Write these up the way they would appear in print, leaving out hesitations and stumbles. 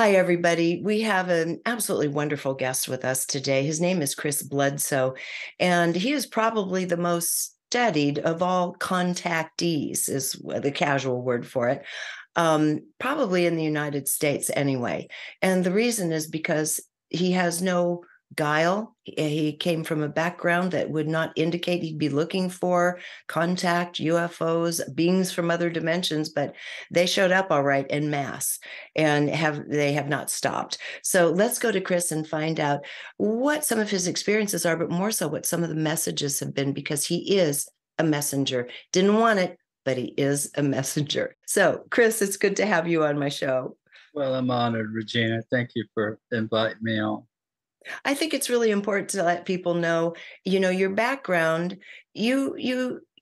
Hi, everybody. We have an absolutely wonderful guest with us today. His name is Chris Bledsoe, and he is probably the most studied of all contactees, is the casual word for it, probably in the United States anyway. And the reason is because he has no guile. He came from a background that would not indicate he'd be looking for contact, UFOs, beings from other dimensions, but they showed up all right en masse and they have not stopped. So let's go to Chris and find out what some of his experiences are, but more so what some of the messages have been, because he is a messenger. Didn't want it, but he is a messenger. So Chris, it's good to have you on my show. Well, I'm honored, Regina. Thank you for inviting me on. I think it's really important to let people know, your background. You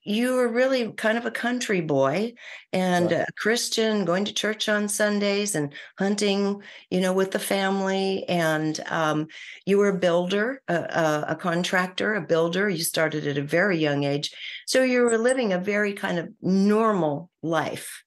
were really kind of a country boy and Right. a Christian, going to church on Sundays and hunting, with the family. And you were a builder, a contractor, a builder. You started at a very young age. So you were living a very kind of normal life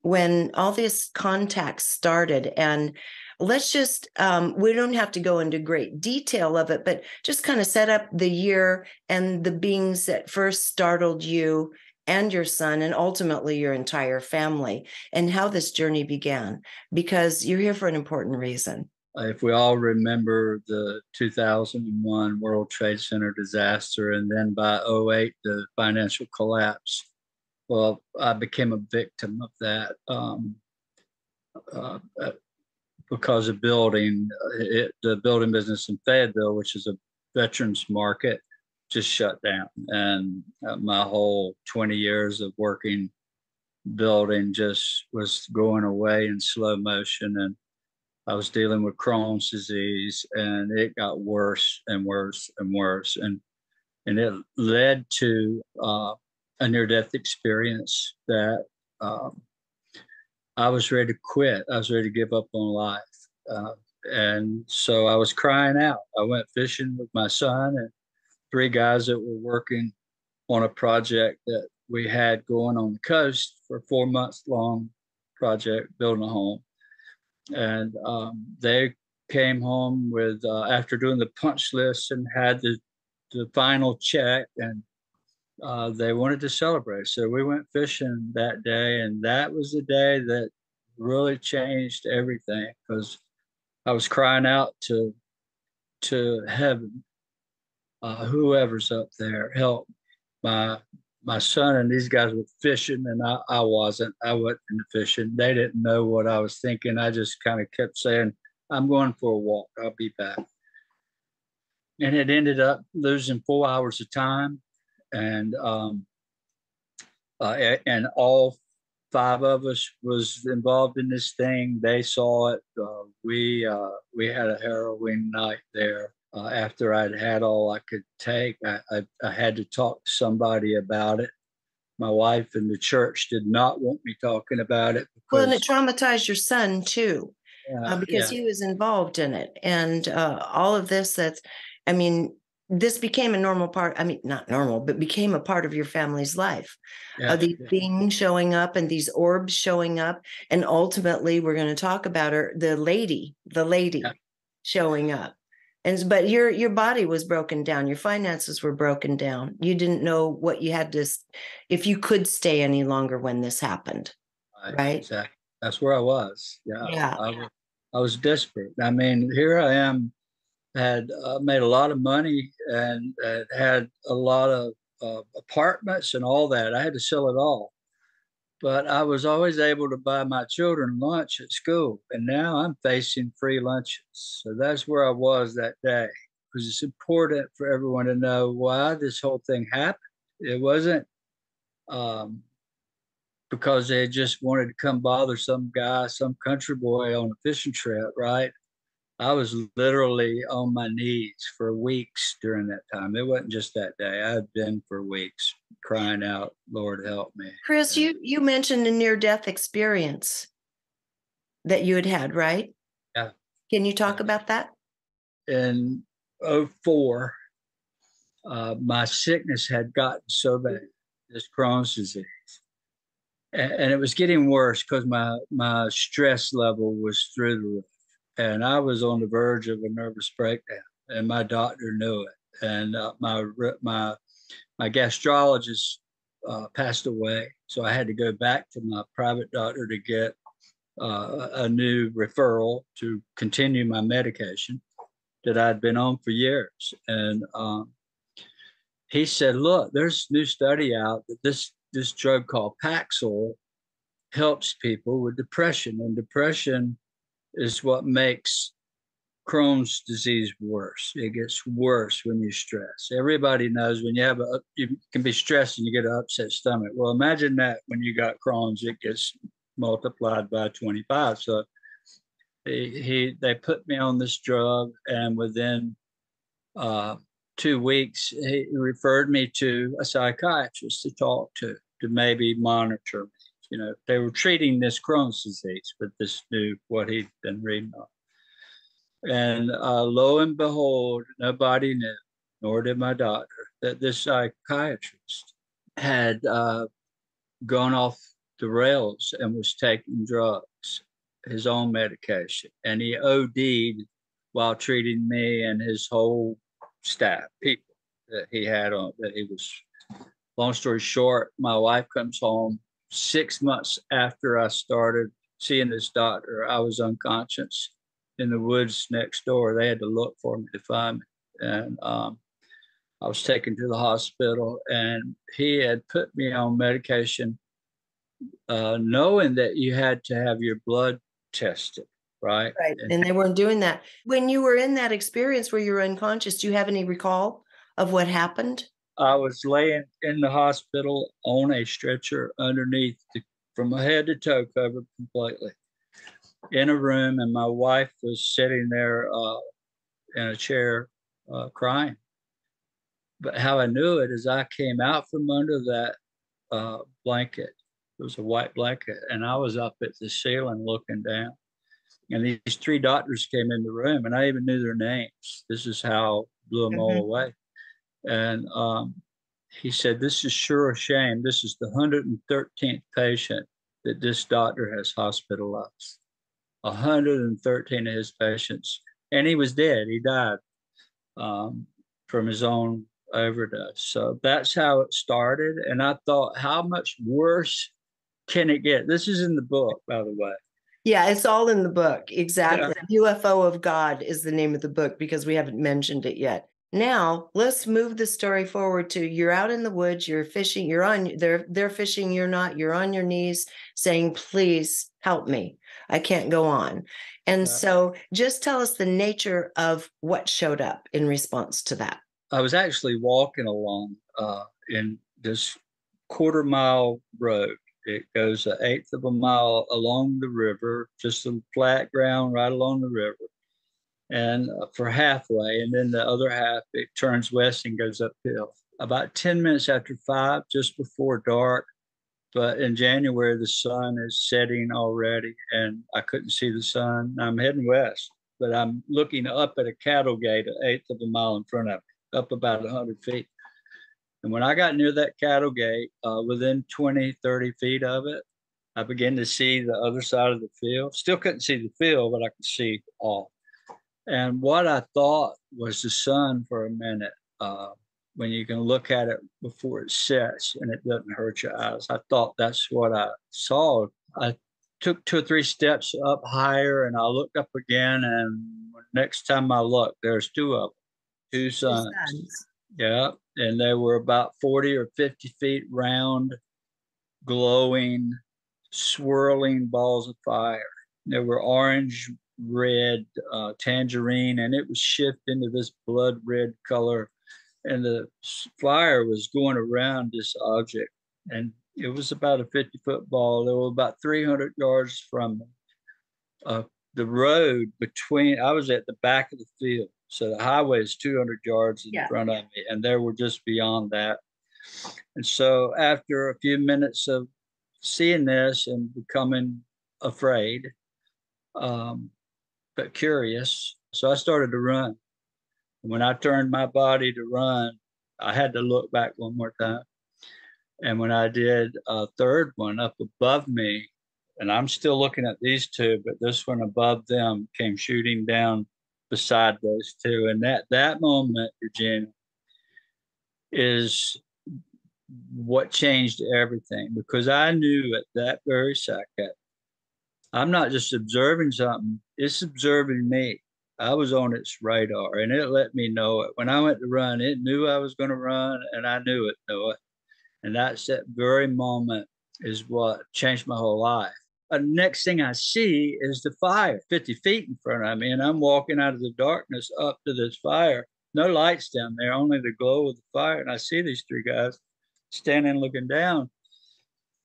when all this contact started. And let's just, we don't have to go into great detail of it, but just kind of set up the year and the beings that first startled you and your son and ultimately your entire family, and how this journey began, because you're here for an important reason. If we all remember the 2001 World Trade Center disaster, and then by '08, the financial collapse, well, I became a victim of that uh, uh, because of the building business in Fayetteville, which is a veterans market, just shut down. And my whole 20 years of working building just was going away in slow motion. And I was dealing with Crohn's disease, and it got worse and worse and worse. And it led to a near death experience that I was ready to quit. I was ready to give up on life. Uh, and so I was crying out. I went fishing with my son and three guys that were working on a project that we had going on the coast for a 4 months long project, building a home. And they came home with, after doing the punch list and had the final check, and they wanted to celebrate. So we went fishing that day, and that was the day that really changed everything, because I was crying out to heaven, whoever's up there, help my my son and these guys were fishing, and I wasn't. I wasn't fishing. They didn't know what I was thinking. I just kind of kept saying, "I'm going for a walk. I'll be back." And it ended up losing 4 hours of time, and and all five of us was involved in this thing. They saw it. We had a harrowing night there. After I'd had all I could take, I had to talk to somebody about it. My wife and the church did not want me talking about it Well, and it because, traumatized your son too, because yeah, he was involved in it. And all of this, I mean, this became a normal part. I mean, not normal, but became a part of your family's life. yeah, These yeah, beings showing up and these orbs showing up. And ultimately, we're going to talk about her, the lady showing up. And but your body was broken down, your finances were broken down. You didn't know what you had to, if you could stay any longer when this happened, right, right? exactly. That's where I was. Yeah, Yeah. I was desperate. I mean, here I am, had made a lot of money and had a lot of apartments and all that. I had to sell it all, but I was always able to buy my children lunch at school. And now I'm facing free lunches. So that's where I was that day, because it's important for everyone to know why this whole thing happened. It wasn't um, because they just wanted to come bother some guy, some country boy on a fishing trip, right? I was literally on my knees for weeks during that time. It wasn't just that day. I had been for weeks crying out, Lord, help me. Chris, And you mentioned a near death experience that you had had, right? yeah, Can you talk yeah. about that? In '04, my sickness had gotten so bad, this Crohn's disease. And it was getting worse because my stress level was through the roof. and I was on the verge of a nervous breakdown, and my doctor knew it. And my gastrologist passed away, so I had to go back to my private doctor to get a new referral to continue my medication that I'd been on for years. And he said, "Look, there's a new study out that this drug called Paxil helps people with depression, and depression is what makes Crohn's disease worse. It gets worse when you stress. Everybody knows when you can be stressed and you get an upset stomach. Well, imagine that when you got Crohn's, it gets multiplied by 25. So they put me on this drug, and within 2 weeks, he referred me to a psychiatrist to talk to maybe monitor me. You know, they were treating this Crohn's disease with this new, what he'd been reading on. And lo and behold, nobody knew, nor did my doctor, that this psychiatrist had gone off the rails and was taking drugs, his own medication. And he OD'd while treating me and his whole staff, people that he had on, that he was. Long story short, my wife comes home 6 months after I started seeing this doctor. I was unconscious in the woods next door. They had to look for me to find me. And I was taken to the hospital, and he had put me on medication, knowing that you had to have your blood tested, right? Right. And they weren't doing that. When you were in that experience where you were unconscious, do you have any recall of what happened? I was laying in the hospital on a stretcher underneath, from head to toe, covered completely, in a room, and my wife was sitting there in a chair crying. But how I knew it is I came out from under that blanket. It was a white blanket, and I was up at the ceiling looking down. And these three doctors came in the room, and I even knew their names. This is how blew them all away. And he said, "This is sure a shame. This is the 113th patient that this doctor has hospitalized. 113 of his patients." And he was dead. He died from his own overdose. So that's how it started. And I thought, how much worse can it get? This is in the book, by the way. Yeah, it's all in the book. Exactly. Yeah. UFO of God is the name of the book, because we haven't mentioned it yet. Now, let's move the story forward to, you're out in the woods, you're fishing, they're fishing, you're not, you're on your knees saying, "Please help me. I can't go on." And so just tell us the nature of what showed up in response to that. I was actually walking along in this quarter-mile road. It goes 1/8 of a mile along the river, just a flat ground right along the river, and for halfway, and then the other half, it turns west and goes uphill. About 10 minutes after 5, just before dark, but in January, the sun is setting already, and I couldn't see the sun. I'm heading west, but I'm looking up at a cattle gate 1/8 of a mile in front of me, up about 100 feet. And when I got near that cattle gate, within 20, 30 feet of it, I began to see the other side of the field. Still couldn't see the field, but I could see all. And what I thought was the sun for a minute, when you can look at it before it sets and it doesn't hurt your eyes. I thought that's what I saw. I took 2 or 3 steps up higher, and I looked up again, and next time I looked, there's 2 of them, 2 suns. Yeah, and they were about 40 or 50 feet round, glowing, swirling balls of fire. They were orange, red, tangerine, and it was shifting to this blood red color. And the fire was going around this object, and it was about a 50-foot ball. They were about 300 yards from the road between. I was at the back of the field, so the highway is 200 yards in front of me, and they were just beyond that. And so after a few minutes of seeing this and becoming afraid, but curious, so I started to run. When I turned my body to run, I had to look back one more time. And when I did a third one up above me, And I'm still looking at these two, but this one above them came shooting down beside those two. And that moment, Regina, is what changed everything, because I knew at that very second, I'm not just observing something, it's observing me. I was on its radar and it let me know it. When I went to run, it knew I was going to run and I knew it knew it. And that's that very moment is what changed my whole life. Next thing I see is the fire 50 feet in front of me. And I'm walking out of the darkness up to this fire. No lights down there, only the glow of the fire. And I see these three guys standing looking down.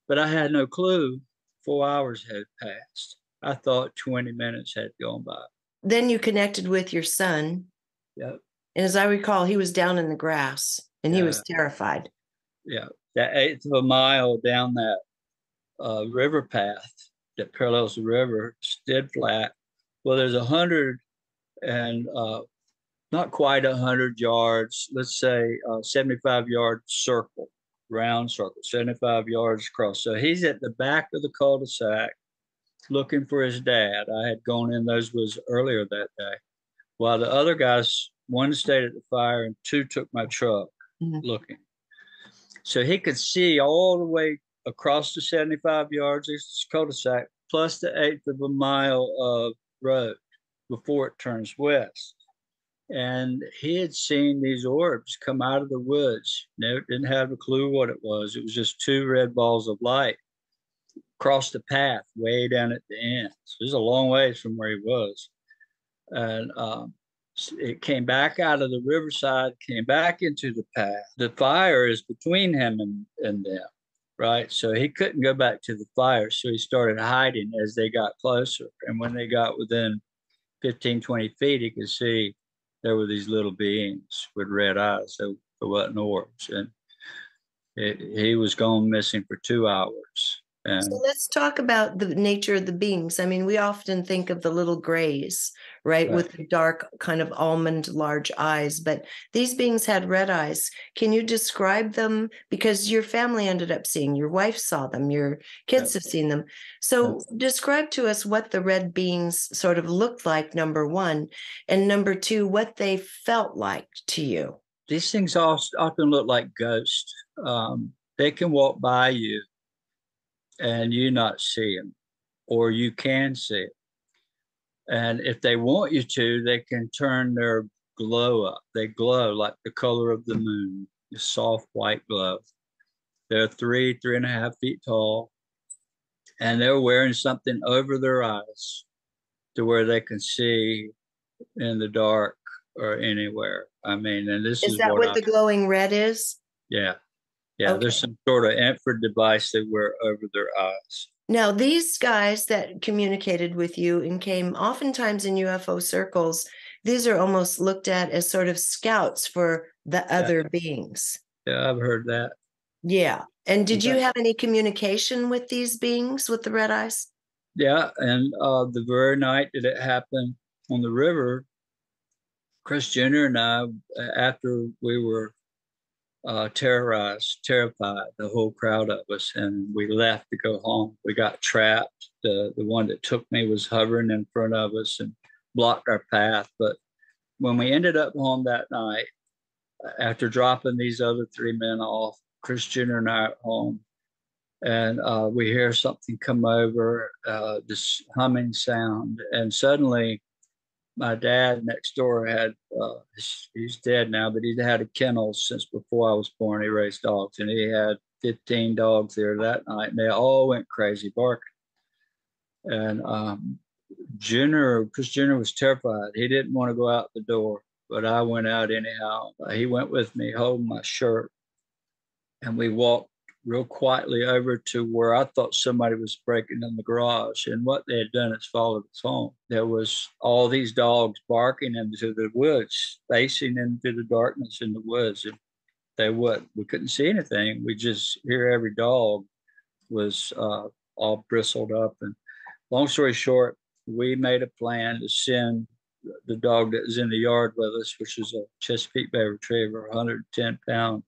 But I had no clue 4 hours had passed. I thought 20 minutes had gone by. Then you connected with your son. Yep. And as I recall, he was down in the grass and he was terrified. Yeah. That eighth of a mile down that river path that parallels the river, dead flat. Well, there's 100 and not quite 100 yards, let's say 75-yard circle, round circle, 75 yards across. So he's at the back of the cul-de-sac looking for his dad. I had gone in those woods earlier that day, while the other guys, one stayed at the fire and two took my truck looking. So he could see all the way across the 75 yards of this cul-de-sac, plus the eighth of a mile of road before it turns west. And he had seen these orbs come out of the woods. Didn't have a clue what it was. It was just two red balls of light across the path way down at the end. So it was a long ways from where he was. And it came back out of the riverside, came back into the path. The fire is between him and them, right? So he couldn't go back to the fire. So he started hiding as they got closer. And when they got within 15, 20 feet, he could see there were these little beings with red eyes. So it wasn't orbs. And he was gone missing for 2 hours. And so let's talk about the nature of the beings. I mean, we often think of the little grays, right, with the dark kind of almond large eyes, but these beings had red eyes. Can you describe them? Because your family ended up seeing, your wife saw them, your kids have seen them. So describe to us what the red beings sort of looked like, number one, and number two, what they felt like to you. These things often look like ghosts. They can walk by you and you not see them, or you can see it. And if they want you to, they can turn their glow up. They glow like the color of the moon, a soft white glow. They're 3.5 feet tall, and they're wearing something over their eyes to where they can see in the dark or anywhere. I mean, and this is that what the glowing red is? Yeah. Yeah, okay. There's some sort of infrared device they wear over their eyes. Now, these guys that communicated with you and came oftentimes in UFO circles, these are almost looked at as sort of scouts for the other beings. Yeah, I've heard that. Yeah. And did you have any communication with these beings with the red eyes? Yeah, and the very night that it happened on the river, Chris Jr. and I, after we were terrified, the whole crowd of us, and we left to go home. We got trapped. The one that took me was hovering in front of us and blocked our path. But when we ended up home that night, after dropping these other three men off, Chris Jr. and I at home, and we hear something come over, this humming sound, and suddenly my dad next door had, he's dead now, but he had a kennel since before I was born. He raised dogs, and he had 15 dogs there that night, and they all went crazy barking. And Chris Jr. was terrified. He didn't want to go out the door, but I went out anyhow. He went with me holding my shirt, and we walked real quietly over to where I thought somebody was breaking in the garage. And what they had done is followed us home. There was all these dogs barking into the woods, facing into the darkness in the woods. And we couldn't see anything. We just hear every dog was all bristled up. And long story short, we made a plan to send the dog that was in the yard with us, which is a Chesapeake Bay Retriever, 110-pound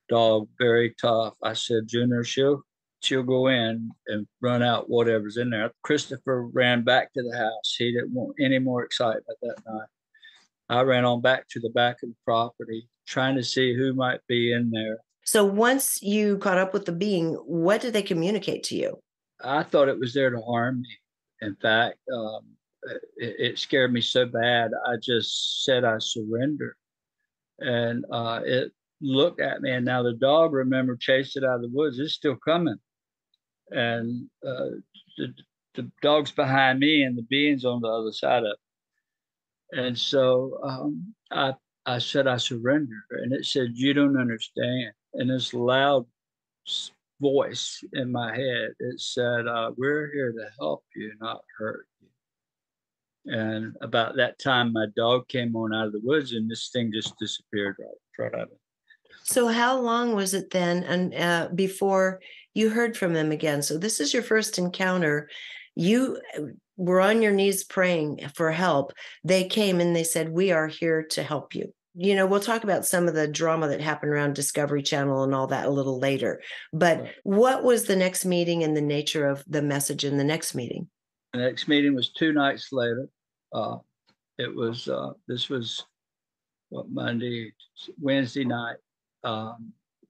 dog, very tough. I said, Junior, she'll she'll go in and run out whatever's in there. Christopher ran back to the house. He didn't want any more excitement that night. I ran on back to the back of the property, trying to see who might be in there. So once you caught up with the being, what did they communicate to you? I thought it was there to harm me. In fact, it scared me so bad, I just said I surrender. And it looked at me, and now the dog, remember, chased it out of the woods. It's still coming. And the dog's behind me, and the being's on the other side of it. And so I said I surrender. And it said, "You don't understand." And this loud voice in my head, it said, "We're here to help you, not hurt you." And about that time, my dog came on out of the woods, and this thing just disappeared right out of it. So how long was it then and before you heard from them again? So this is your first encounter. You were on your knees praying for help. They came and they said, "We are here to help you." You know, we'll talk about some of the drama that happened around Discovery Channel and all that a little later. But Right. what was the next meeting and the nature of the message in the next meeting? The next meeting was 2 nights later. This was what, Monday, Wednesday night.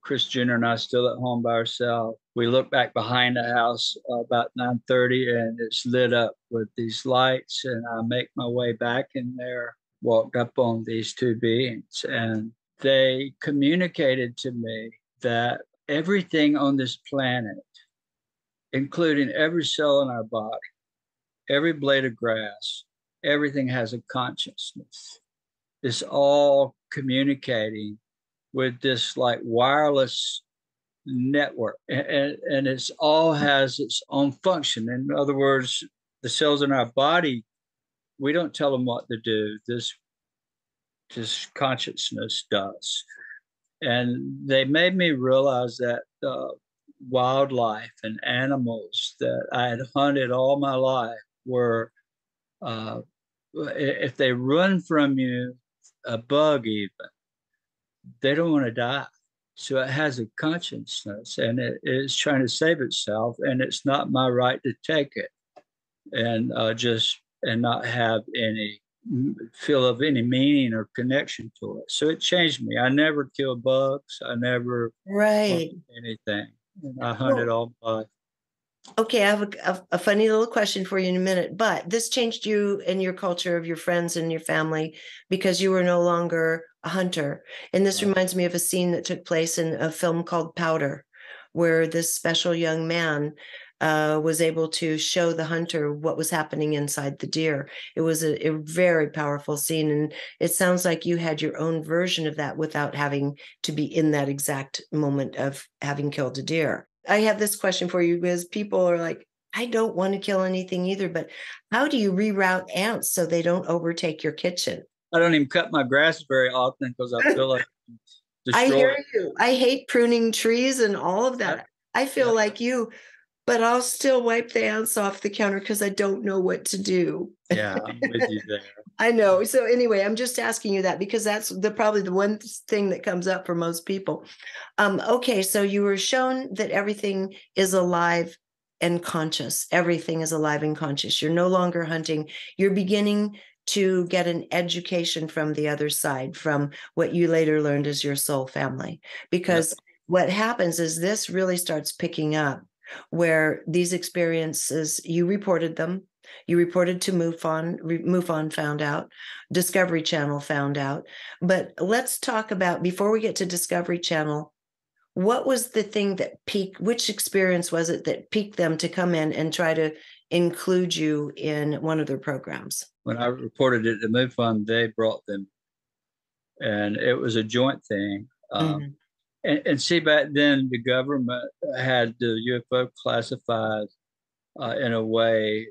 Chris Jr. and I still at home by ourselves. We look back behind the house about 9:30, and it's lit up with these lights. And I make my way back in there, walked up on these two beings, and they communicated to me that everything on this planet, including every cell in our body, every blade of grass, everything has a consciousness. It's all communicating with this like wireless network, and it's all has its own function. In other words, the cells in our body, we don't tell them what to do. This consciousness does. And they made me realize that wildlife and animals that I had hunted all my life were, if they run from you, a bug even, they don't want to die. So it has a consciousness, and it is trying to save itself, and it's not my right to take it and just and not have any feel of any meaning or connection to it. So it changed me. I never killed bugs. I never Right. anything. And I hunted Well, all my life. okay, I have a funny little question for you in a minute, but this changed you and your culture of your friends and your family because you were no longer a hunter. And this Right. reminds me of a scene that took place in a film called Powder, where this special young man was able to show the hunter what was happening inside the deer. It was a very powerful scene. And it sounds like you had your own version of that without having to be in that exact moment of having killed a deer. I have this question for you because people are like, I don't want to kill anything either, but how do you reroute ants so they don't overtake your kitchen? I don't even cut my grass very often because I feel like I destroy. hear you. I hate pruning trees and all of Yep, that. I feel yep. like you, but I'll still wipe the ants off the counter because I don't know what to do. Yeah, I'm with you there. I know. So anyway, I'm just asking you that because that's probably the one thing that comes up for most people. Okay, so you were shown that everything is alive and conscious. Everything is alive and conscious. You're no longer hunting. You're beginning to get an education from the other side, from what you later learned as your soul family. Yep. Because what happens is this really starts picking up where these experiences, you reported them. You reported to MuFON. MuFON found out. Discovery Channel found out. But let's talk about, before we get to Discovery Channel, what was the thing that piqued, which experience was it that piqued them to come in and try to include you in one of their programs? When I reported it to MuFON, they brought them, and it was a joint thing. Mm-hmm. And see, back then the government had the UFO classified in a way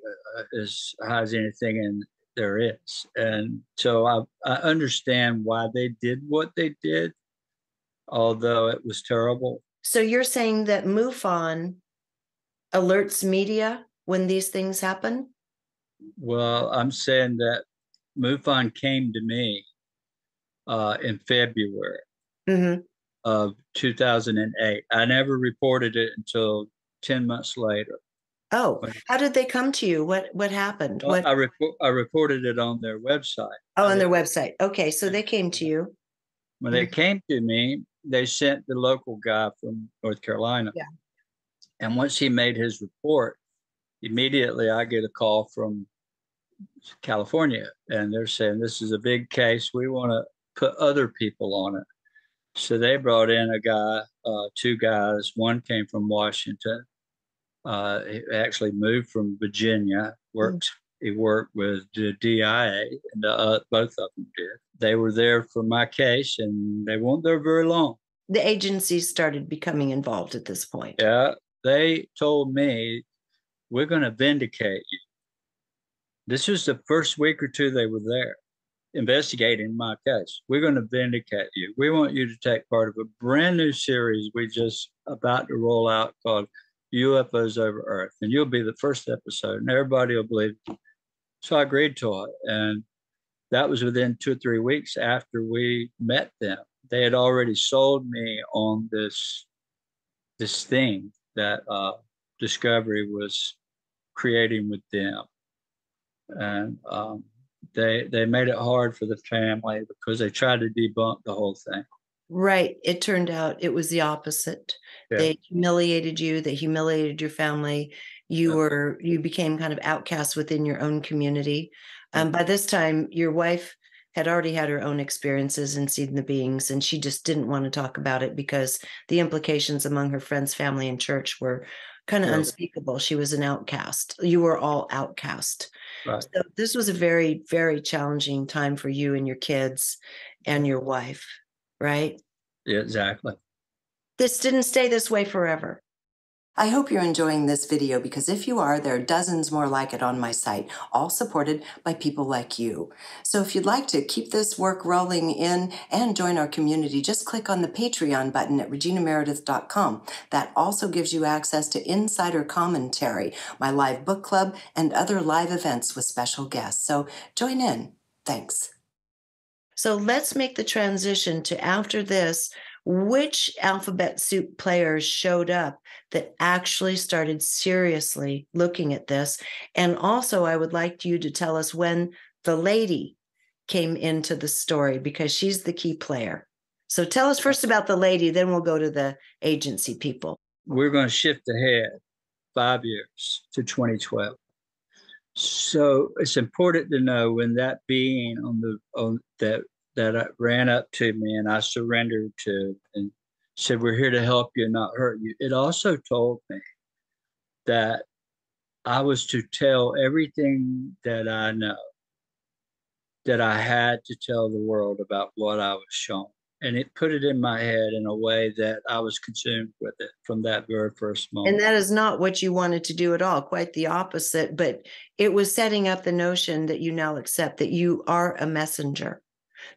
as high as anything in there is, and so I understand why they did what they did, although it was terrible. So you're saying that MUFON alerts media when these things happen? Well, I'm saying that MUFON came to me in February Mm-hmm. of 2008. I never reported it until 10 months later. Oh, When, how did they come to you? What happened? well, What? I reported it on their website. Oh, on their website. Okay, so they came to And you. when they Mhm. came to me, they sent the local guy from North Carolina. Yeah. And once he made his report, immediately I get a call from California, and they're saying this is a big case. We want to put other people on it. So they brought in a guy, two guys. One came from Washington. He actually moved from Virginia. He worked with the DIA, and both of them did. They were there for my case, and they weren't there very long. The agencies started becoming involved at this point. Yeah, they told me we're going to vindicate you. This was the first week or two they were there investigating my case. We're going to vindicate you. We want you to take part of a brand new series we just about to roll out called UFOs over Earth. And you'll be the first episode, and everybody will believe it. So I agreed to it. And that was within 2 or 3 weeks after we met them. They had already sold me on this thing that Discovery was creating with them. And they made it hard for the family because they tried to debunk the whole thing. Right. It turned out it was the opposite. Yeah. They humiliated you. They humiliated your family. You became kind of outcast within your own community. By this time, your wife had already had her own experiences and seen the beings, and she just didn't want to talk about it because the implications among her friends, family, and church were kind of unspeakable. She was an outcast. You were all outcast. Right. So this was a very, very challenging time for you and your kids and your wife, right? Yeah, exactly. This didn't stay this way forever. I hope you're enjoying this video, because if you are, there are dozens more like it on my site, all supported by people like you. So if you'd like to keep this work rolling in and join our community, just click on the Patreon button at reginameredith.com. That also gives you access to insider commentary, my live book club, and other live events with special guests. So join in. Thanks. So let's make the transition to, after this, which alphabet soup players showed up that actually started seriously looking at this. And also, I would like you to tell us when the lady came into the story, because she's the key player. So tell us first about the lady, then we'll go to the agency people. We're going to shift ahead 5 years to 2012. So it's important to know when that being that ran up to me and I surrendered to and said, "We're here to help you, not hurt you." It also told me that I was to tell everything that I know, that I had to tell the world about what I was shown. And it put it in my head in a way that I was consumed with it from that very first moment. And that is not what you wanted to do at all, quite the opposite. But it was setting up the notion that you now accept that you are a messenger.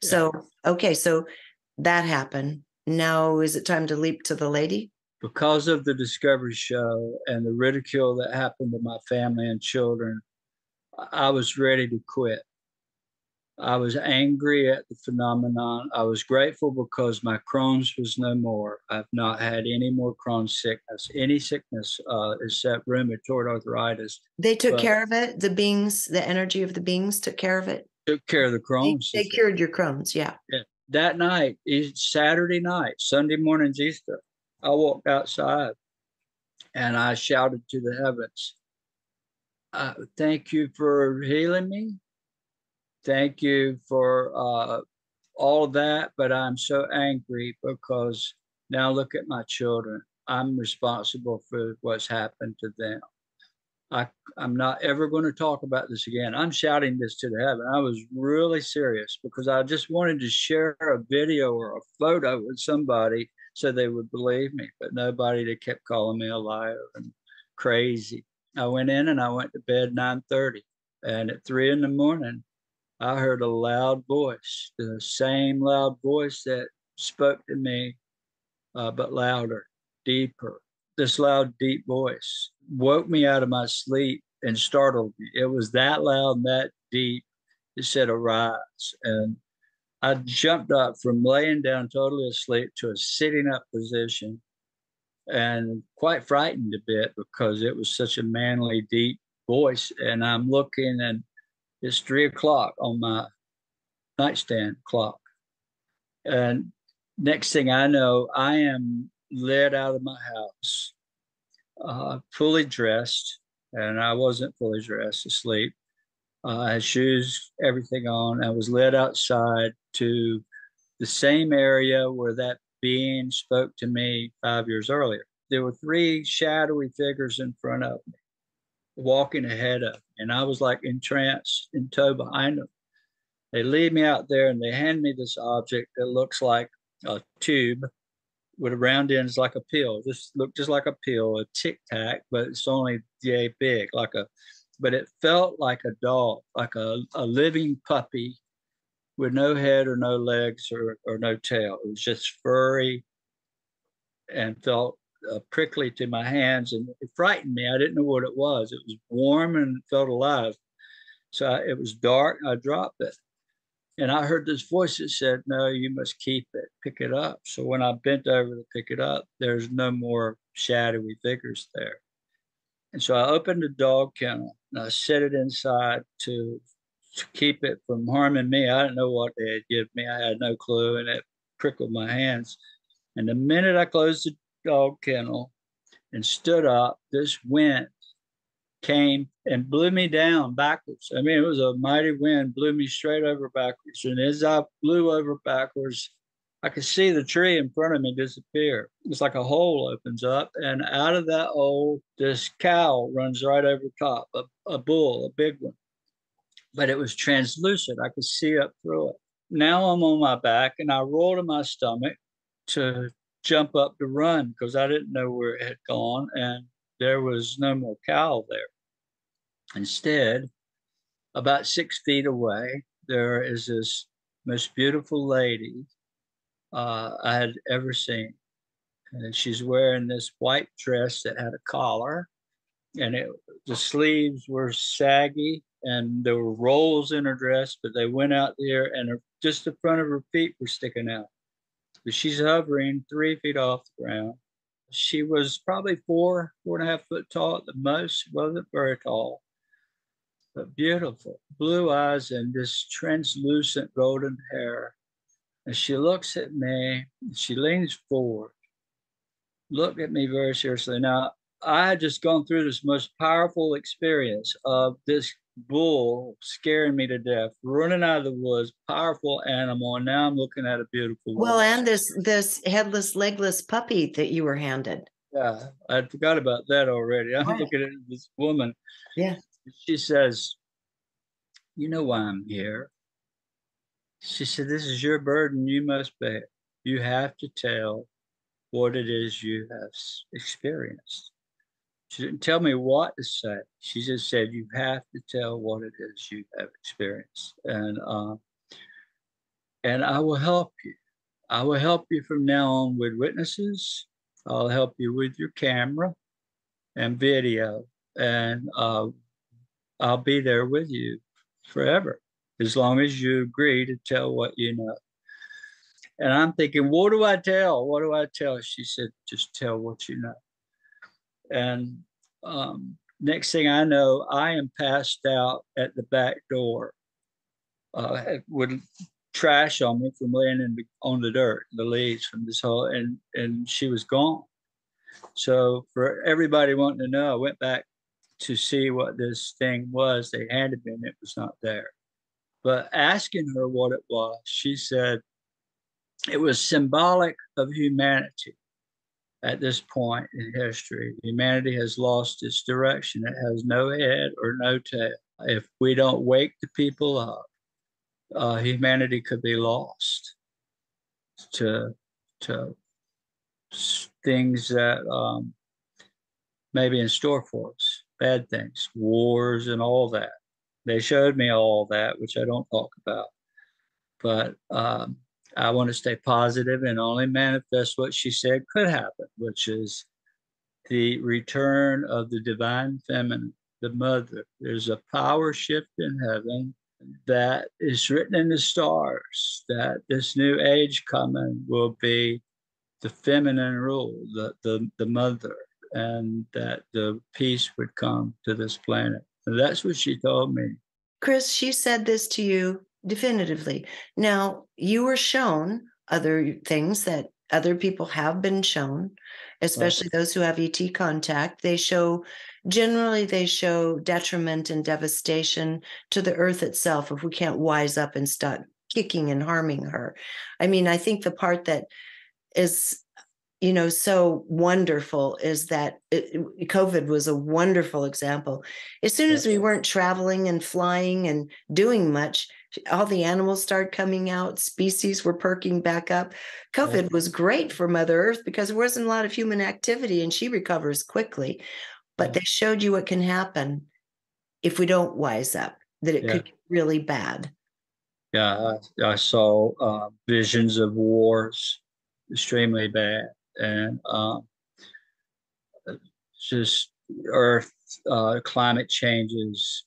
Yeah. So, okay, so that happened. Now, is it time to leap to the lady? Because of the Discovery show and the ridicule that happened to my family and children, I was ready to quit. I was angry at the phenomenon. I was grateful because my Crohn's was no more. I've not had any more Crohn's sickness, any sickness except rheumatoid arthritis. They took care of it. The beings, the energy of the beings took care of it. Took care of the Crohn's. They cured your Crohn's, yeah. That night, Saturday night, Sunday morning's Easter, I walked outside and I shouted to the heavens, "Thank you for healing me. Thank you for all of that, but I'm so angry because now look at my children. I'm responsible for what's happened to them. I'm not ever going to talk about this again." I'm shouting this to the heaven. I was really serious because I just wanted to share a video or a photo with somebody so they would believe me, but nobody. They kept calling me a liar and crazy. I went in and I went to bed 9:30, and at 3 in the morning, I heard a loud voice, the same loud voice that spoke to me, but louder, deeper. This loud, deep voice woke me out of my sleep and startled me. It was that loud and that deep. It said, "Arise." And I jumped up from laying down totally asleep to a sitting up position. and quite frightened a bit because it was such a manly, deep voice. And I'm looking, and it's 3 o'clock on my nightstand clock. And next thing I know, I am led out of my house, fully dressed, and I wasn't fully dressed, asleep. I had shoes, everything on. I was led outside to the same area where that being spoke to me 5 years earlier. There were three shadowy figures in front of me, walking ahead of me, and I was like entranced in tow behind them. They lead me out there and they hand me this object that looks like a tube with a round ends like a pill. This looked just like a pill, a tic tac, but it's only yay big, but it felt like a dog, like a living puppy with no head or no legs or no tail. It was just furry and felt prickly to my hands, and it frightened me. I didn't know what it was. It was warm and felt alive. So it was dark. I dropped it. And I heard this voice that said, "No, you must keep it, pick it up." So when I bent over to pick it up, there's no more shadowy figures there. And so I opened the dog kennel and I set it inside to keep it from harming me. I didn't know what they had given me. I had no clue, and it prickled my hands. And the minute I closed the dog kennel and stood up, this wind came and blew me down backwards. I mean, it was a mighty wind, blew me straight over backwards. And as I blew over backwards, I could see the tree in front of me disappear. It's like a hole opens up, and out of that hole, this cow runs right over top, a bull, a big one. But it was translucent. I could see up through it. Now I'm on my back, and I roll to my stomach to jump up to run because I didn't know where it had gone, and there was no more cow there. Instead, about 6 feet away, there is this most beautiful lady I had ever seen. And she's wearing this white dress that had a collar, and the sleeves were saggy, and there were rolls in her dress, but they went out there, and just the front of her feet were sticking out. But she's hovering 3 feet off the ground. She was probably 4.5 foot tall at the most. She wasn't very tall, but beautiful. Blue eyes and this translucent golden hair. And she looks at me, she leans forward, looked at me very seriously. Now, I had just gone through this most powerful experience of this bull scaring me to death, running out of the woods, powerful animal, and now I'm looking at a beautiful woman. Well, and this headless, legless puppy that you were handed. Yeah, I forgot about that already. I'm looking at this woman. Yeah. She says, "You know why I'm here." She said, "This is your burden you must bear. You have to tell what it is you have experienced." She didn't tell me what to say. She just said, "You have to tell what it is you have experienced, and I will help you. I will help you from now on with witnesses. I'll help you with your camera and video, and I'll be there with you forever, as long as you agree to tell what you know." And I'm thinking, what do I tell? What do I tell? She said, "Just tell what you know." And next thing I know, I am passed out at the back door with trash on me from laying on the dirt, the leaves from this hole, and she was gone. So for everybody wanting to know, I went back to see what this thing was they handed me, and it was not there. But asking her what it was, she said it was symbolic of humanity. At this point in history, humanity has lost its direction. It has no head or no tail. If we don't wake the people up, humanity could be lost to things that may be in store for us, bad things, wars and all that. They showed me all that, which I don't talk about. But I want to stay positive and only manifest what she said could happen, which is the return of the divine feminine, the mother. There's a power shift in heaven that is written in the stars, that this new age coming will be the feminine rule, the mother, and that the peace would come to this planet. And that's what she told me. Chris, she said this to you definitively. Now, you were shown other things that other people have been shown, especially those who have ET contact. Generally, they show detriment and devastation to the earth itself if we can't wise up and start kicking and harming her. I mean, I think the part that is so wonderful is that COVID was a wonderful example. As soon as we weren't traveling and flying and doing much, all the animals started coming out, species were perking back up. COVID was great for Mother Earth because there wasn't a lot of human activity and she recovers quickly. But they showed you what can happen if we don't wise up, that it could get really bad. Yeah, I saw visions of wars, extremely bad, and just Earth, climate changes,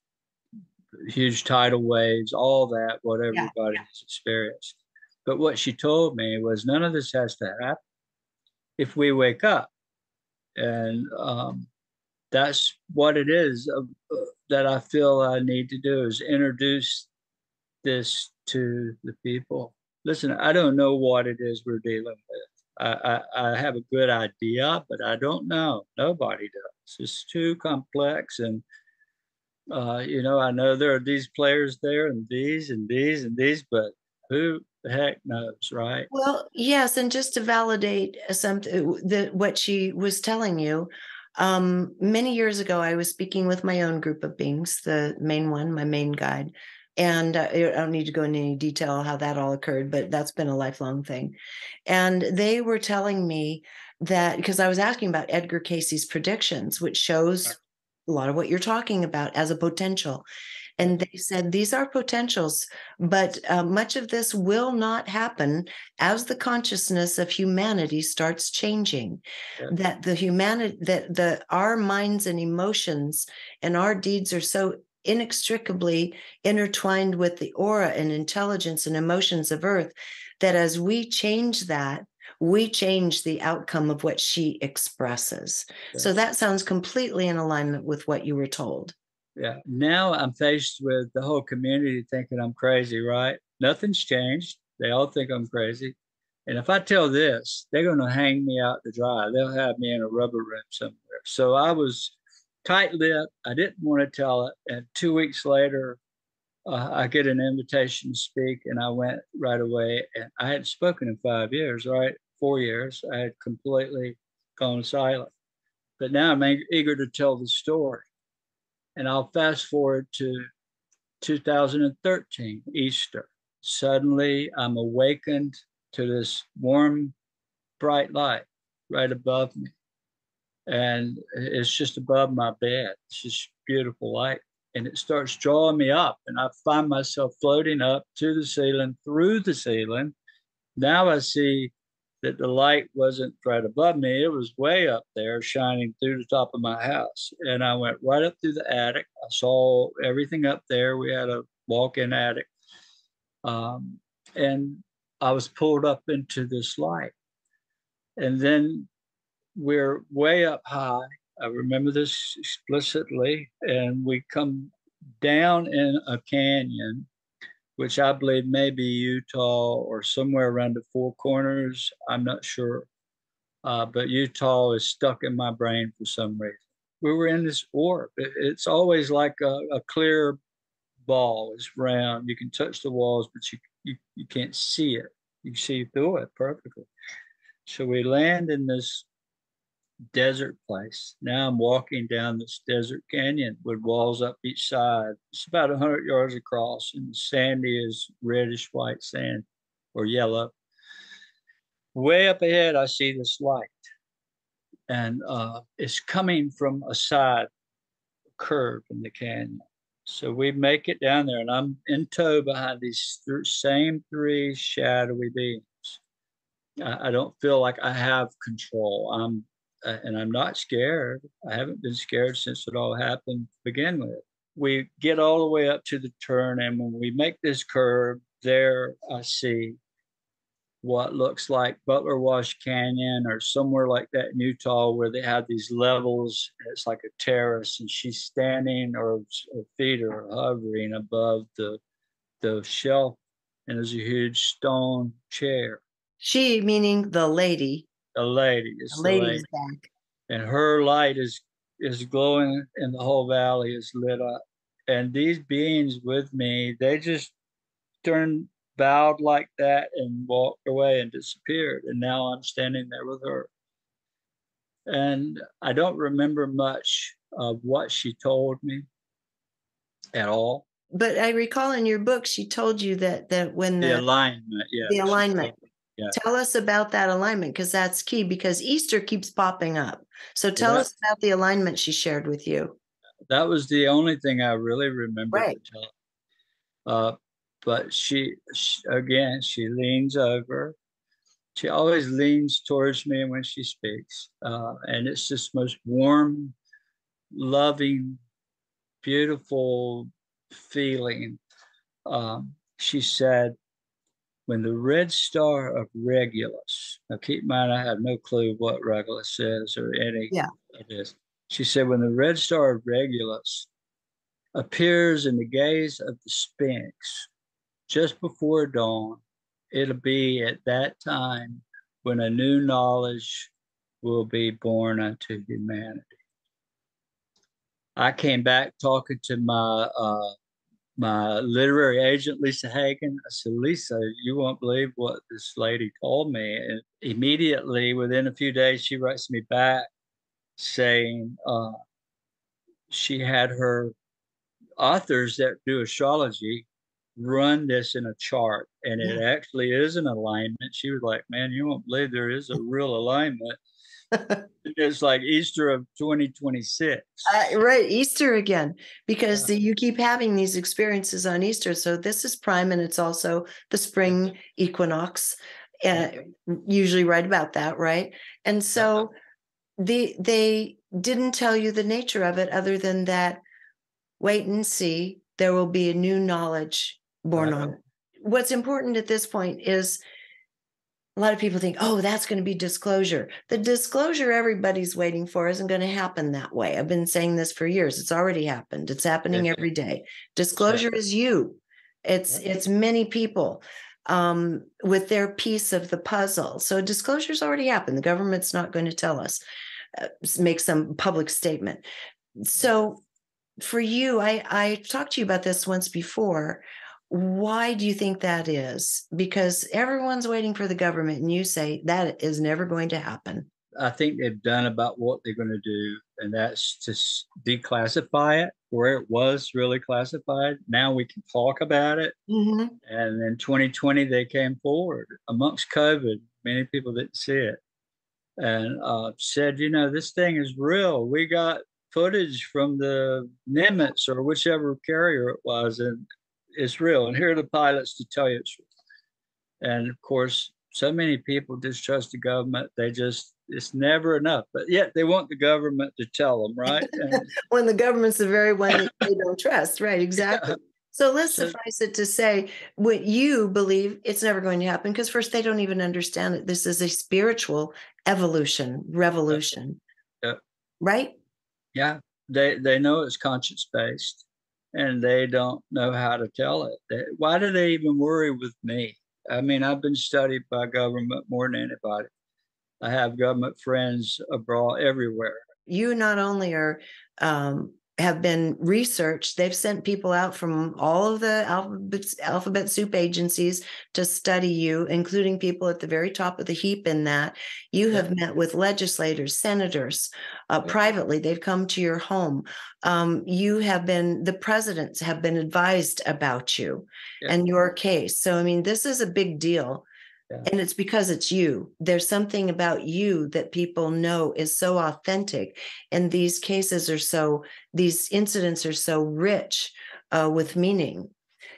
huge tidal waves, all that, what everybody has experienced. But what she told me was none of this has to happen if we wake up. And that's what it is that I feel I need to do, is introduce this to the people. Listen, I don't know what it is we're dealing with. I have a good idea, but I don't know. Nobody does. It's too complex. And, I know there are these players there and these and these and these, but who the heck knows, right? Well, yes. And just to validate what she was telling you, many years ago, I was speaking with my own group of beings, the main one, my main guide. And I don't need to go into any detail how that all occurred, but that's been a lifelong thing. And they were telling me that, because I was asking about Edgar Cayce's predictions, which shows a lot of what you're talking about as a potential. And they said these are potentials, but much of this will not happen as the consciousness of humanity starts changing. That our minds and emotions and our deeds are so inextricably intertwined with the aura and intelligence and emotions of Earth that as we change that, we change the outcome of what she expresses. So that sounds completely in alignment with what you were told. Yeah. Now I'm faced with the whole community thinking I'm crazy, right? Nothing's changed. They all think I'm crazy. And if I tell this, they're going to hang me out to dry. They'll have me in a rubber room somewhere. So I was tight-lipped. I didn't want to tell it. And 2 weeks later, I get an invitation to speak, and I went right away. And I hadn't spoken in 5 years, right? 4 years. I had completely gone silent. But now I'm eager to tell the story. And I'll fast forward to 2013, Easter. Suddenly, I'm awakened to this warm, bright light right above me. And it's just above my bed. It's just beautiful light. And it starts drawing me up. And I find myself floating up to the ceiling, through the ceiling. Now I see that the light wasn't right above me. It was way up there, shining through the top of my house. And I went right up through the attic. I saw everything up there. We had a walk-in attic. And I was pulled up into this light. And then we're way up high. I remember this explicitly. And we come down in a canyon, which I believe may be Utah or somewhere around the Four Corners. I'm not sure. But Utah is stuck in my brain for some reason. We were in this orb. It's always like a clear ball. It's round. You can touch the walls, but you can't see it. You see through it perfectly. So we land in this desert place. Now I'm walking down this desert canyon with walls up each side. It's about 100 yards across, and the sandy is reddish white sand or yellow. Way up ahead, I see this light, and it's coming from a side curve in the canyon. So we make it down there, and I'm in tow behind these same three shadowy beings. I don't feel like I have control. And I'm not scared. I haven't been scared since it all happened to begin with. We get all the way up to the turn, and when we make this curve, there I see what looks like Butler Wash Canyon or somewhere like that in Utah, where they have these levels. It's like a terrace, and she's standing, or her feet are hovering above the shelf, and there's a huge stone chair. She, meaning the lady. The lady, The it's the lady lady, is back. and her light is glowing, and the whole valley is lit up. And these beings with me, they just turned, bowed like that, and walked away and disappeared. And now I'm standing there with her. And I don't remember much of what she told me at all. But I recall in your book, she told you that when The alignment, yeah. the alignment. Yeah. Tell us about that alignment, because that's key, because Easter keeps popping up. So tell Well, us about the alignment she shared with you. that was the only thing I really remember Right. to tell. But again, she leans over. She always leans towards me when she speaks. And it's just most warm, loving, beautiful feeling. She said, when the red star of Regulus, now keep in mind, I have no clue what Regulus is or any of this. She said, when the red star of Regulus appears in the gaze of the Sphinx just before dawn, it'll be at that time when a new knowledge will be born unto humanity. I came back talking to my literary agent, Lisa Hagen. I said, Lisa, you won't believe what this lady told me. And immediately, within a few days, she writes me back saying she had her authors that do astrology run this in a chart, and it actually is an alignment. She was like, man, you won't believe there is a real alignment. It's like Easter of 2026. Right, Easter again, because you keep having these experiences on Easter. So this is prime, and it's also the spring equinox, usually right about that, right? And so they didn't tell you the nature of it, other than that, wait and see, there will be a new knowledge born on it. What's important at this point is, a lot of people think, oh, that's going to be disclosure. The disclosure everybody's waiting for isn't going to happen that way. I've been saying this for years. It's already happened. It's happening every day. Disclosure is you. It's many people with their piece of the puzzle. So disclosure's already happened. The government's not going to tell us, make some public statement. So for you, I talked to you about this once before. Why do you think that is? Because everyone's waiting for the government, and you say that is never going to happen. I think they've done about what they're going to do, and that's to declassify it where it was really classified. Now we can talk about it. Mm-hmm. And in 2020, they came forward amongst COVID. Many people didn't see it, and said, you know, this thing is real. We got footage from the Nimitz or whichever carrier it was, and it's real. And here are the pilots to tell you it's real. And of course, so many people distrust the government. It's never enough. But yet they want the government to tell them, right? And, when the government's the very one that they don't trust, right? Exactly. Yeah. So let's suffice it to say, what you believe, it's never going to happen, because first, they don't even understand it. This is a spiritual revolution, right? Yeah, they know it's conscience based, and they don't know how to tell it. Why do they even worry with me? I mean, I've been studied by government more than anybody. I have government friends abroad everywhere. You not only are have been researched, they've sent people out from all of the alphabet soup agencies to study you, including people at the very top of the heap in that. You have met with legislators, senators, privately. They've come to your home. The presidents have been advised about you and your case. So, I mean, this is a big deal. And it's because it's you. There's something about you that people know is so authentic. And these incidents are so rich with meaning.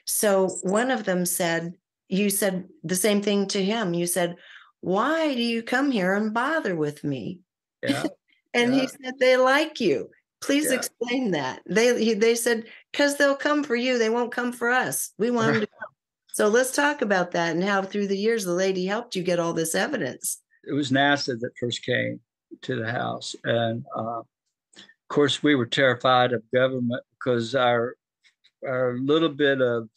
So one of them said, you said the same thing to him. You said, why do you come here and bother with me? Yeah. And he said, they like you. Please explain that. They said, because they'll come for you. They won't come for us. We want them to come. So let's talk about that and how through the years the lady helped you get all this evidence. It was NASA that first came to the house, and of course we were terrified of government because our little bit of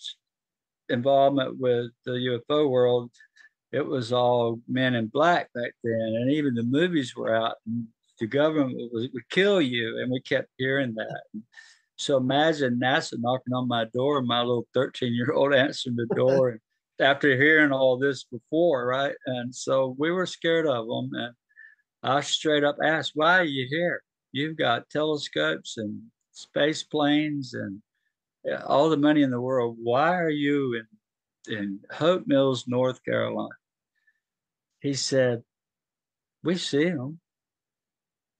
involvement with the UFO world, it was all men in black back then, and even the movies were out. And the government would kill you, and we kept hearing that. So imagine NASA knocking on my door, my little 13-year-old answering the door, and after hearing all this before, right? And so we were scared of them, and I straight up asked, "Why are you here? You've got telescopes and space planes and all the money in the world. Why are you in Hope Mills, North Carolina?" He said, "We see them,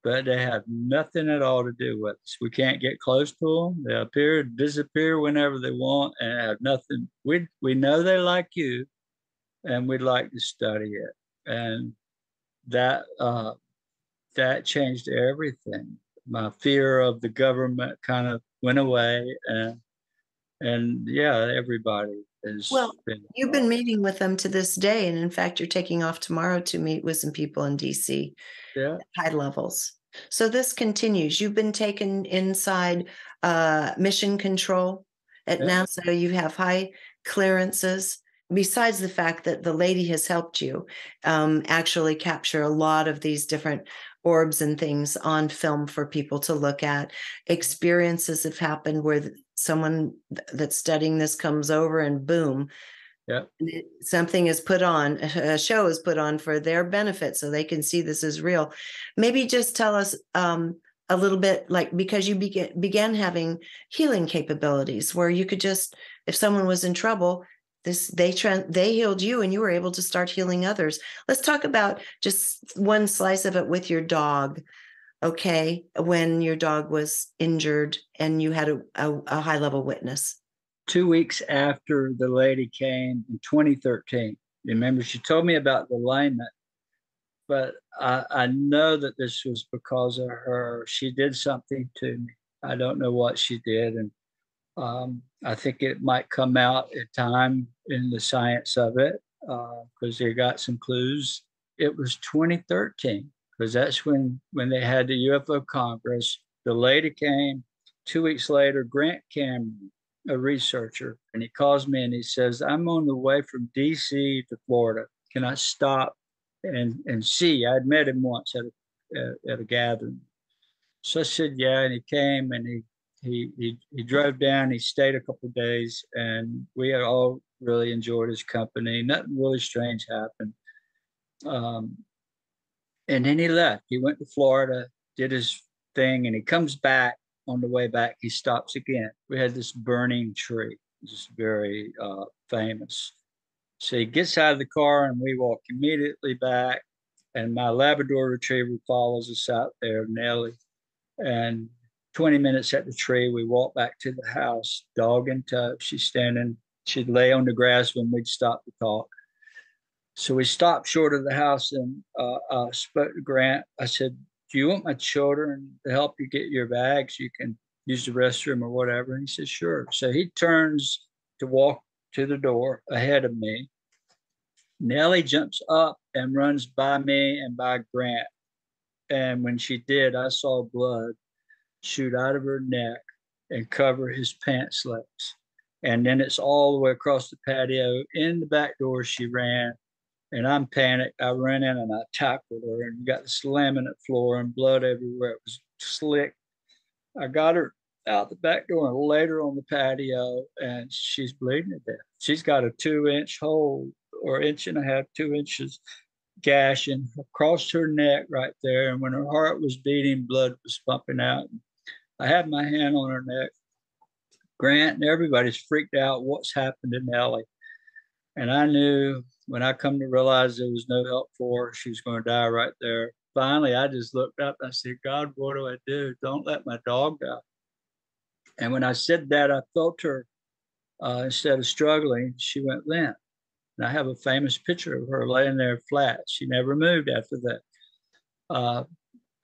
but they have nothing at all to do with us. We can't get close to them. They appear, disappear whenever they want, and have nothing. We know they like you, and we'd like to study it." And that that changed everything. My fear of the government kind of went away, and yeah, everybody has Well, been you've been meeting with them to this day. And in fact, you're taking off tomorrow to meet with some people in DC yeah, at high levels. So this continues. You've been taken inside mission control at yeah, NASA. You have high clearances. Besides the fact that the lady has helped you actually capture a lot of these different orbs and things on film for people to look at, experiences have happened where someone that's studying this comes over and boom, yeah. something is put on, a show is put on for their benefit so they can see this is real. Maybe just tell us a little bit, like, because you began having healing capabilities where you could just, if someone was in trouble, they healed you and you were able to start healing others. Let's talk about just one slice of it with your dog. Okay, when your dog was injured and you had a high level witness. 2 weeks after the lady came in 2013, remember, she told me about the alignment, but I know that this was because of her. She did something to me. I don't know what she did. And I think it might come out in time in the science of it because they got some clues. It was 2013 because that's when they had the UFO Congress. The lady came. 2 weeks later, Grant Cameron, a researcher, and he calls me and he says, "I'm on the way from DC to Florida. Can I stop and see?" I'd met him once at a gathering. So I said, "Yeah," and he came and he drove down. He stayed a couple of days, and we had all really enjoyed his company. Nothing really strange happened. Um, and then he left. He went to Florida, did his thing, and he comes back. On the way back, he stops again. We had this burning tree, just very famous. So he gets out of the car, and we walk immediately back. And my Labrador Retriever follows us out there, Nellie. And 20 minutes at the tree, we walk back to the house, dog in tow. She's standing, she'd lay on the grass when we'd stop to talk. So we stopped short of the house, and I spoke to Grant. I said, "Do you want my children to help you get your bags? You can use the restroom or whatever." And he said, "Sure." So he turns to walk to the door ahead of me. Nellie jumps up and runs by me and by Grant. And when she did, I saw blood shoot out of her neck and cover his pants legs. And then it's all the way across the patio. In the back door, she ran. And I'm panicked. I ran in and I tackled her and got the laminate floor and blood everywhere. It was slick. I got her out the back door and laid her on the patio, and she's bleeding to death. She's got a 2-inch hole, or inch and a half, 2 inches gashing across her neck right there. And when her heart was beating, blood was pumping out. I had my hand on her neck. Grant and everybody's freaked out. What's happened to Nellie? And I knew when I come to realize there was no help for her, she was going to die right there. Finally, I just looked up and I said, "God, what do I do? Don't let my dog die." And when I said that, I felt her, instead of struggling, she went limp. And I have a famous picture of her laying there flat. She never moved after that. Uh,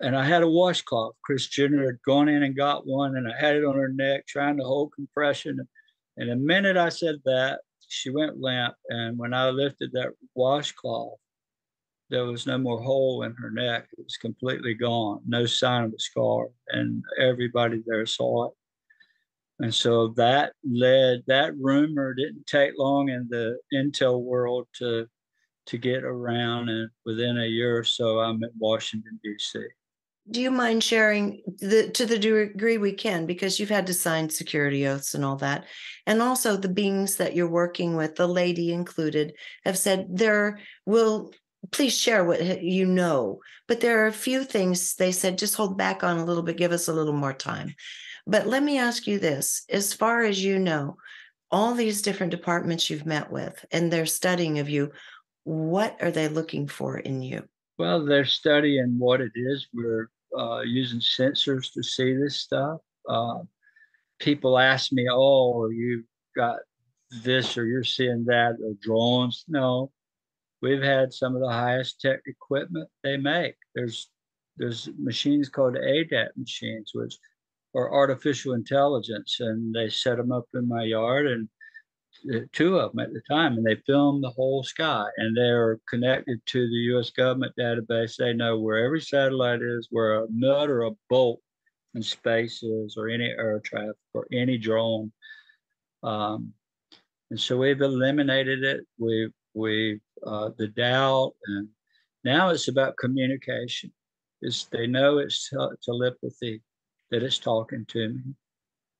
and I had a washcloth. Chris Jenner had gone in and got one, and I had it on her neck, trying to hold compression. And the minute I said that, she went limp. And when I lifted that washcloth, there was no more hole in her neck. It was completely gone, no sign of a scar. And everybody there saw it. And so that rumor didn't take long in the intel world to get around. And within a year or so, I'm in Washington, D.C. Do you mind sharing to the degree we can, because you've had to sign security oaths and all that, and also the beings that you're working with, the lady included, have said there will please share what you know, but there are a few things they said just hold back on a little bit, give us a little more time. But let me ask you this, as far as you know, all these different departments you've met with and they're studying of you, what are they looking for in you? Well, they're studying what it is. We're using sensors to see this stuff. People ask me, "Oh, you got this, or you're seeing that, or drones?" No, we've had some of the highest tech equipment they make. There's machines called ADAT machines, which are artificial intelligence, and they set them up in my yard, and two of them at the time, and they film the whole sky, and they're connected to the U.S. government database. They know where every satellite is, where a nut or a bolt in space is, or any air traffic, or any drone. Um, and so we've eliminated it. We've the doubt, and now it's about communication. They know it's telepathy, that it's talking to me.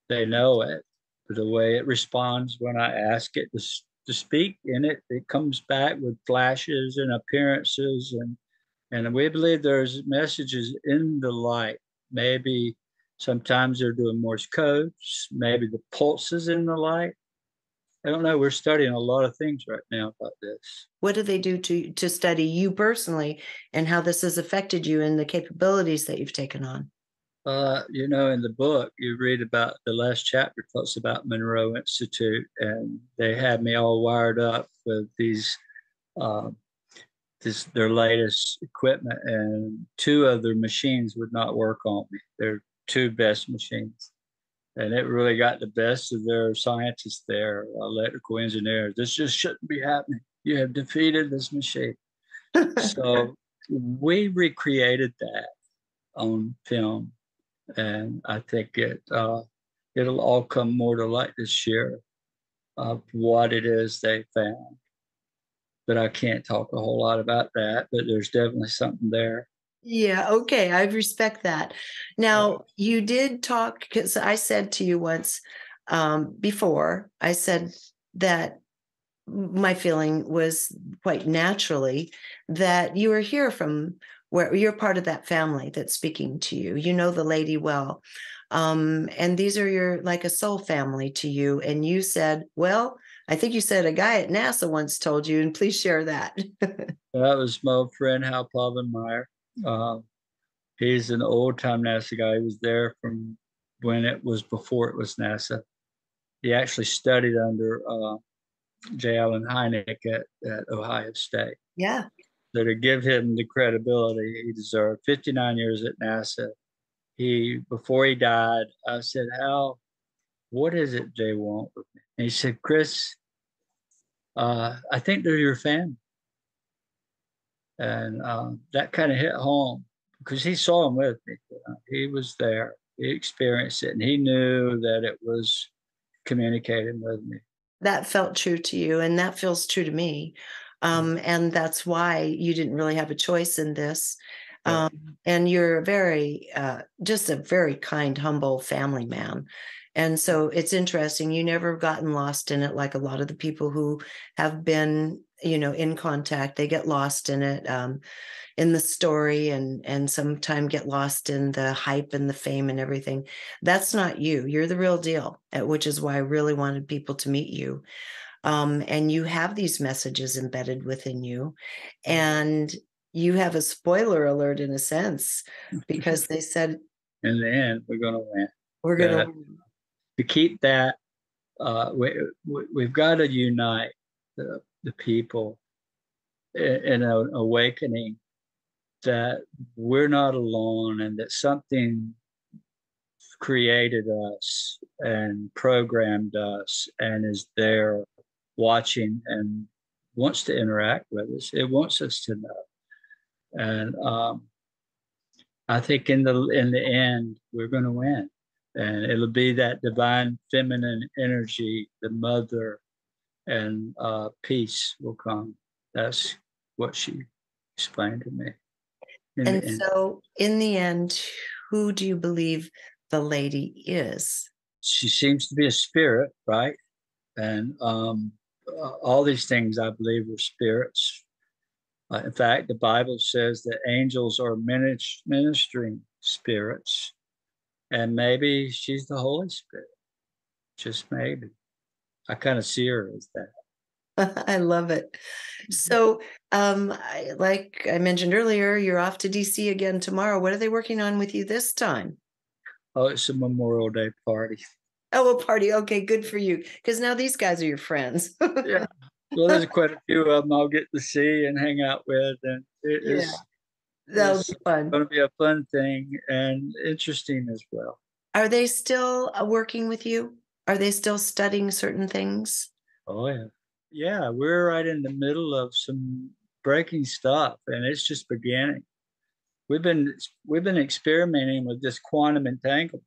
They know it. The way it responds when I ask it to speak in it, it comes back with flashes and appearances, and we believe there's messages in the light. Maybe sometimes they're doing Morse codes, maybe the pulses in the light. I don't know. We're studying a lot of things right now about this. What do they do to study you personally and how this has affected you and the capabilities that you've taken on? In the book, you read about the last chapter talks about Monroe Institute, and they had me all wired up with uh, their latest equipment, and two of their machines would not work on me. Their two best machines, and it really got the best of their scientists there, electrical engineers. This just shouldn't be happening. You have defeated this machine. So we recreated that on film, and I think it'll all come more to light this year of what it is they found. But I can't talk a whole lot about that. But there's definitely something there. Yeah, okay, I respect that. Now, you did talk, because I said to you once before, I said that my feeling was quite naturally that you were here from where you're part of that family that's speaking to you. You know the lady well. And these are your like a soul family to you. And you said, well, I think you said a guy at NASA once told you, and please share that. That was my old friend Hal Povenmire. Uh, he's an old time NASA guy. He was there from when it was before it was NASA. He actually studied under J. Allen Hynek at Ohio State. Yeah. So to give him the credibility he deserved, 59 years at NASA. Before he died, I said, Hal, what is it they want with me? And he said, Chris, I think they're your family. And that kind of hit home because he saw him with me. He was there. He experienced it, and he knew that it was communicating with me. That felt true to you, and that feels true to me. And that's why you didn't really have a choice in this. And you're just a very kind, humble family man. And so it's interesting. You never gotten lost in it like a lot of the people who have been, in contact. They get lost in it, in the story, and sometimes get lost in the hype and the fame and everything. That's not you. You're the real deal, which is why I really wanted people to meet you. And you have these messages embedded within you, and you have a spoiler alert in a sense, because they said in the end, we're going to win. We're going to win. To keep that, we've got to unite the people in an awakening that we're not alone, and that something created us and programmed us and is there watching and wants to interact with us. It wants us to know. And I think in the end, we're going to win. And it'll be that divine feminine energy, the mother, and peace will come. That's what she explained to me. And so, in the end, who do you believe the lady is? She seems to be a spirit, right? And all these things, I believe, are spirits. In fact, the Bible says that angels are ministering spirits, and maybe she's the Holy Spirit. Just maybe. I kind of see her as that. I love it. So, like I mentioned earlier, you're off to DC again tomorrow. What are they working on with you this time? Oh, it's a Memorial Day party. Oh, a party. Okay, good for you. Because now these guys are your friends. Yeah. Well, there's quite a few of them I'll get to see and hang out with, and That'll it's be fun. going to be a fun thing and interesting as well. Are they still working with you? Are they still studying certain things? Oh yeah, yeah. We're right in the middle of some breaking stuff, and it's just beginning. We've been experimenting with this quantum entanglement,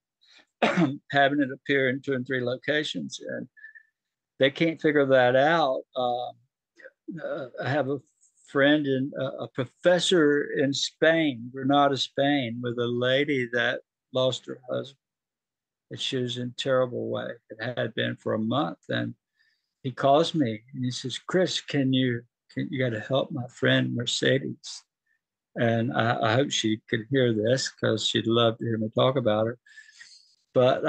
having it appear in 2 and 3 locations, and they can't figure that out. I have a friend and a professor in Spain, Granada, Spain, with a lady that lost her husband. And she was in a terrible way. It had been for a month, and he calls me and he says, "Chris, you got to help my friend Mercedes." And I hope she could hear this because she'd love to hear me talk about her. But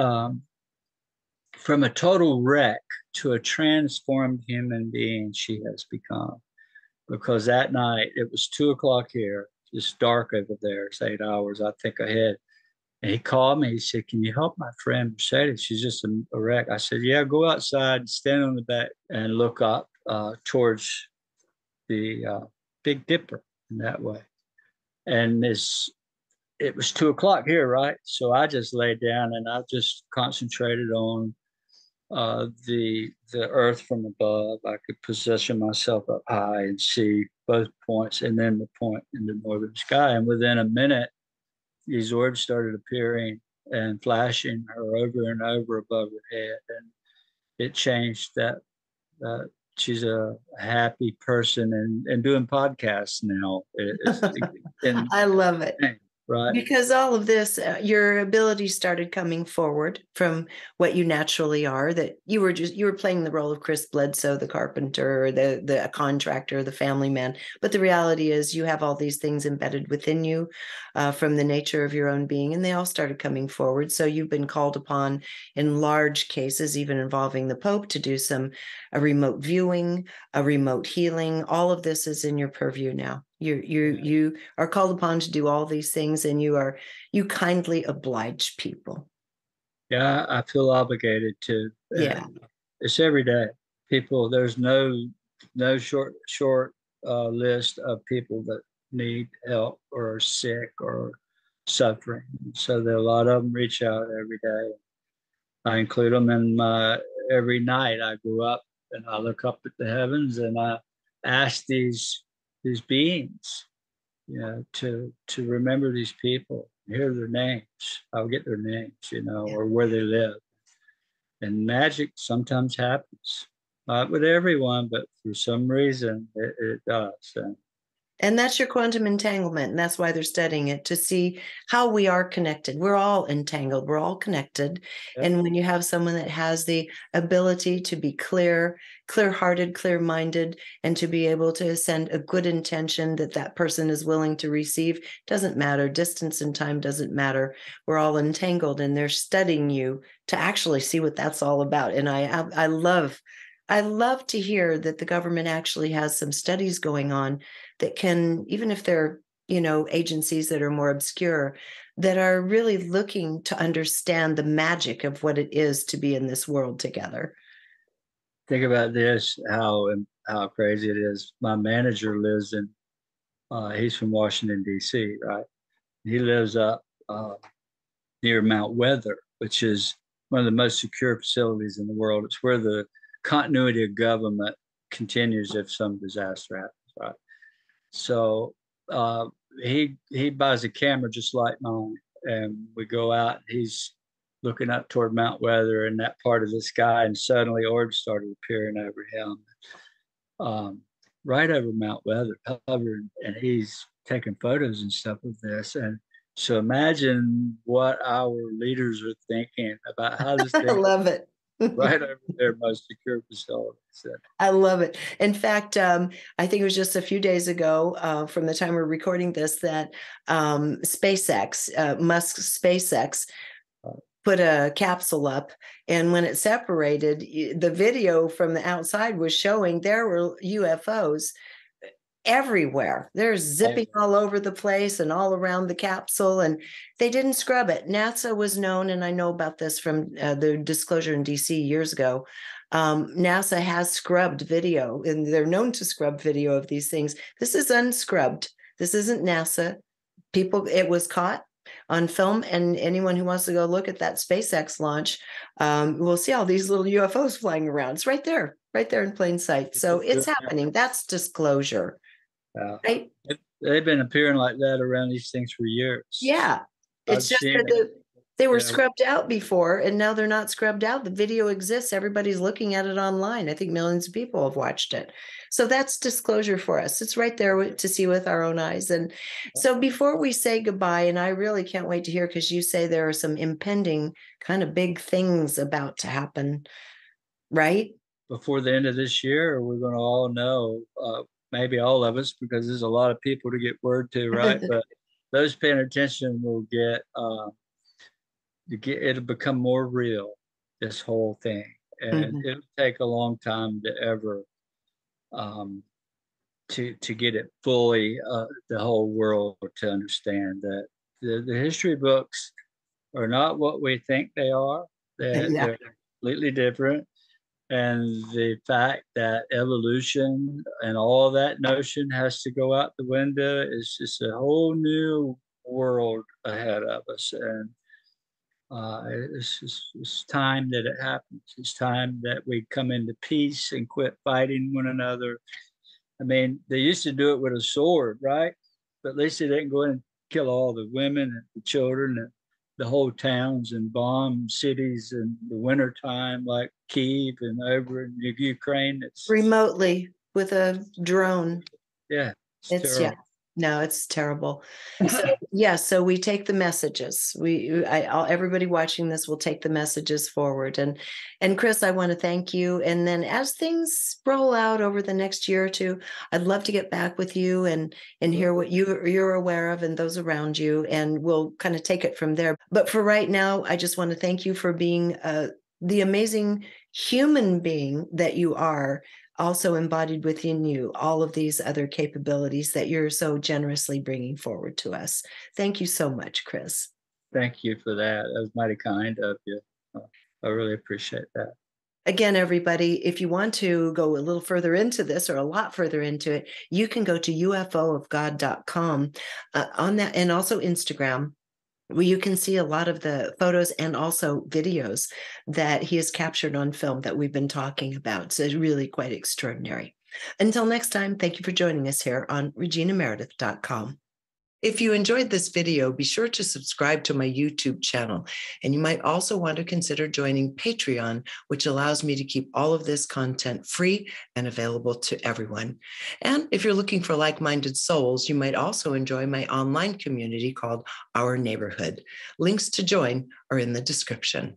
from a total wreck to a transformed human being, she has become. Because that night it was 2 o'clock here, it's dark over there. It's 8 hours, I think, ahead. And he called me. He said, "Can you help my friend Mercedes? She's just a wreck." I said, "Yeah, go outside and stand on the back and look up towards the Big Dipper in that way." And it was 2 o'clock here, right? So I just laid down and I just concentrated on the earth from above. I could position myself up high and see both points, and then the point in the northern sky. And within a minute, these orbs started appearing and flashing her over and over above her head, and it changed that. She's a happy person and doing podcasts now. I love it. Right. Because all of this, your ability started coming forward from what you naturally are, that you were playing the role of Chris Bledsoe, the carpenter, the contractor, the family man. But the reality is you have all these things embedded within you from the nature of your own being, and they all started coming forward. So you've been called upon in large cases, even involving the Pope, to do a remote viewing, a remote healing. All of this is in your purview now. You are called upon to do all these things, and you kindly oblige people. Yeah, I feel obligated to. Yeah, it's every day. People, there's no short list of people that need help or are sick or suffering. So there are a lot of them reach out every day. I include them in my every night. I go up and I look up at the heavens and I ask these beings, to remember these people, hear their names. I'll get their names, or where they live. And magic sometimes happens, not with everyone, but for some reason it does. and that's your quantum entanglement, and that's why they're studying it, to see how we are connected. We're all entangled. We're all connected. Yep. And when you have someone that has the ability to be clear-hearted, clear-minded, and to be able to send a good intention that person is willing to receive, doesn't matter. Distance and time doesn't matter. We're all entangled, and they're studying you to actually see what that's all about. And I love to hear that the government actually has some studies going on that can, even if they're, agencies that are more obscure, that are really looking to understand the magic of what it is to be in this world together. Think about this, how crazy it is. My manager lives he's from Washington, D.C., right? He lives up near Mount Weather, which is one of the most secure facilities in the world. It's where the continuity of government continues if some disaster happens, right? So he buys a camera just like mine, and we go out. And he's looking up toward Mount Weather in that part of the sky, and suddenly orbs started appearing over him, right over Mount Weather, hovering, and he's taking photos and stuff of this. And so imagine what our leaders are thinking about how this I thing love it. right over their most secure facility. So, I love it. In fact, I think it was just a few days ago from the time we're recording this that Musk's SpaceX put a capsule up. And when it separated, the video from the outside was showing there were UFOs everywhere. They're zipping all over the place and all around the capsule, and they didn't scrub it. NASA was known, and I know about this from the disclosure in DC years ago. NASA has scrubbed video, and they're known to scrub video of these things. This is unscrubbed. This isn't NASA. It was caught on film, and anyone who wants to go look at that SpaceX launch will see all these little UFOs flying around. It's right there in plain sight. So it's happening. That's disclosure. Right? They've been appearing like that around these things for years. Yeah. It's just that they were scrubbed out before, and now they're not scrubbed out. The video exists. Everybody's looking at it online. I think millions of people have watched it. So that's disclosure for us. It's right there to see with our own eyes. And so before we say goodbye, and I really can't wait to hear, because you say there are some impending kind of big things about to happen, right? Before the end of this year, we're going to all know, maybe all of us, because there's a lot of people to get word to, right? But those paying attention will it'll become more real, this whole thing. And it'll take a long time to ever to get it fully, the whole world to understand that the history books are not what we think they are. They're completely different. And the fact that evolution and all that notion has to go out the window is just a whole new world ahead of us. And it's time that it happens. It's time that we come into peace and quit fighting one another. I mean, they used to do it with a sword, right? But at least they didn't go in and kill all the women and the children and the whole towns and bomb cities in the wintertime, like Kyiv and over in Ukraine. It's remotely with a drone. Yeah. It's terrible. No, it's terrible. So, so we take the messages. Everybody watching this will take the messages forward. And Chris, I want to thank you. And then as things roll out over the next year or two, I'd love to get back with you and hear what you're aware of and those around you, and we'll kind of take it from there. But for right now, I just want to thank you for being the amazing human being that you are, also embodied within you all of these other capabilities that you're so generously bringing forward to us. Thank you so much, Chris. Thank you for that. That was mighty kind of you. I really appreciate that. Again, everybody, if you want to go a little further into this, or a lot further into it, you can go to ufoofgod.com on that, and also Instagram, where you can see a lot of the photos and also videos that he has captured on film that we've been talking about. So it's really quite extraordinary. Until next time, thank you for joining us here on reginameredith.com. If you enjoyed this video, be sure to subscribe to my YouTube channel. And you might also want to consider joining Patreon, which allows me to keep all of this content free and available to everyone. And if you're looking for like-minded souls, you might also enjoy my online community called Our Neighborhood. Links to join are in the description.